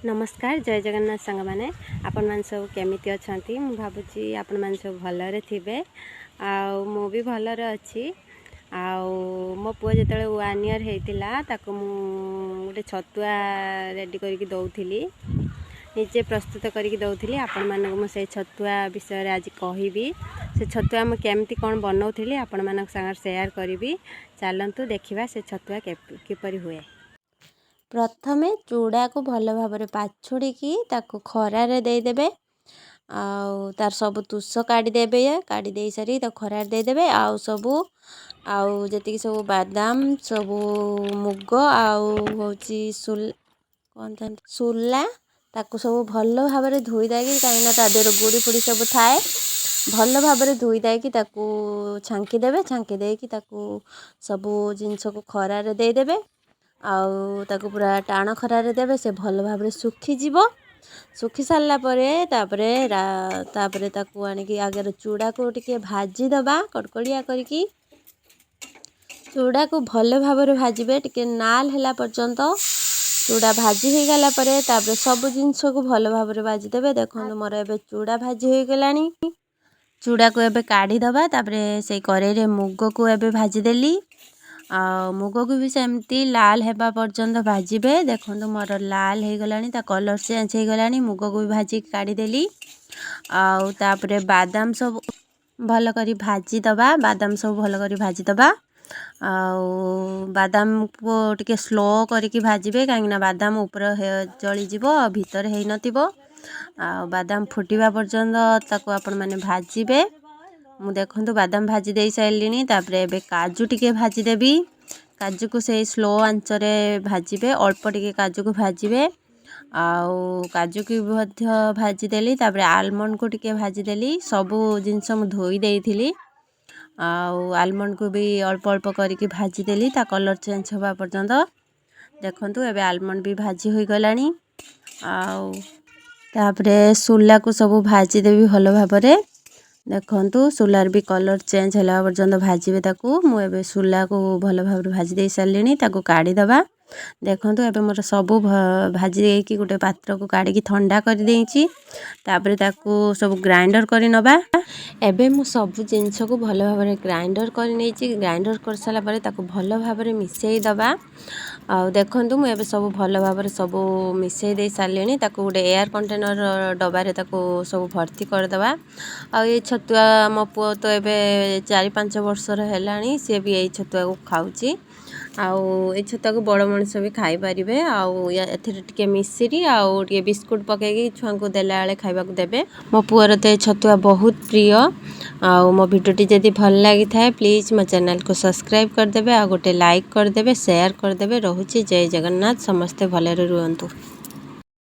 नमस्कार जय जगन्नाथ सांग मैंने आपण मान सब केमिति अछंती मु भाबुची आपण मान सब भलरे थिबे मु भी भलरे अछि मो पुआ जेतले 1 ईयर हेतिला ताको मु गोटे छतुआ रेडी करके दउथिली निजे प्रस्तुत करके दउथिली आपण मानक मु से छतुआ विषय रे आज कहिबी से छतुआ मु केमिति कोन बनौथिली आपण मानक संग शेयर करिवि चलंतु देखिबा से छतुआ किपरि हुए। प्रथमे चूड़ा को भल भाव पाछुड़ी ताको खरारे देदेबे तार सब तुष काढ़ीदेवे काढ़ी सारी खरार देदेबे सबू जी सब बादाम सबू मुग आउची सुला ताको सब भल भाव धोई दाइकी कहीं तादेर गुड़ी फुड़ी सब थाए भल भाव धोई दाइकी ताको छांकी देबे छांकी देकी ताको सबू जिनस को खरारे देदेबे ताको पूरा टाण खरारे देबे से भल भाव सुखी जीवो सुखी सारा तापरे ताको आनिकी आगे चूड़ा को टिके भाजी दबा कड़कड़िया करके चूड़ा को भल भाव भाजबे टिके नाल हैला पर्यंत चूड़ा भाजी हो गला परे तापरे सब जिनस को भल भाव भाजी देबे। देखो मोर एबे चूड़ा भाजी हो गलानी चूड़ा को एबे काढ़ी दबा तापरे से कड़ाई रे मुग को एबे भाजी देली मुग को भी सेमती लाल हेबा पर्यंत भाजबे। देखो मोर लाल हो गलानी ता कलर चेंज हो गलानी मुग को भी भाजी काढ़ी देली तापरे बादाम सब भल करी भाजी दबा बादाम सब भल करी भाजी दबा बादाम को टिके स्लो करके भाजबे कहीं बादाम ऊपर जली जीव भीतर है नथिबो बादाम फुटिबा पर्यंत ताको आपण माने भाजबे। मु देखंतु बादाम भाजी दे साइलिनी तापरे एबे काजू टिके भाजी देबी काजू को से स्लो आंचरे भाजबे अल्प टिके काजू को भाजबे काजू की भाजी देली तापरे आलमंड को टिके भाजी देली सबू जिनस मु धोई देइथिली आलमंड को भी अल्प अल्प करके भाजी देली ता कलर चेंज होबा पर्यंत। देखंतु एबे आलमंड भी भाजी होई गलानी तापरे सुला को सब भाजी देबी भल भाबरे। देखंतु सुलार भी कलर चेंज होला पर्यंत भाजबे ताकू मु एबे सुला को भल भाव भाजी दे सारलिनी ताकू काढ़ी दबा। देखंतु एबे मोर सबू भाजी देकी गोटे पात्र को काढ़ी ठंडा कर देइची तापरे ताकू सब ग्राइंडर करी नबा। एबे मु सबू जिनस को भल भाव ग्राइंडर कर नेची ग्राइंडर कर साला परे ताकू भल भाव मिसई दबा देखंतु मु एबे सब भल भाव सब मिसई दे सारलिनी ताकू गोटे एयर कंटेनर डबारे ताकू सब भर्ती कर दबा ये छतुआ मो पुओ तो एबे 4-5 वर्षर हेलानी सी भी यही छतुआ को खाऊची ये छतुआ को बड़ मनुष्य भी खाई पारिबे एथिरे टिके मिश्री टिके बिस्कुट पकेगी छुआ को देला बेले खाइबा को देबे। मो पुअर तो छतुआ बहुत प्रिय मो भिडियोटी जदि भल लगी थाए प्लीज मो चैनल को सब्सक्राइब करदेबे गोटे लाइक करदेबे शेयर करदेबे। रहुची जय जगन्नाथ समस्ते भलरे रुहंतु।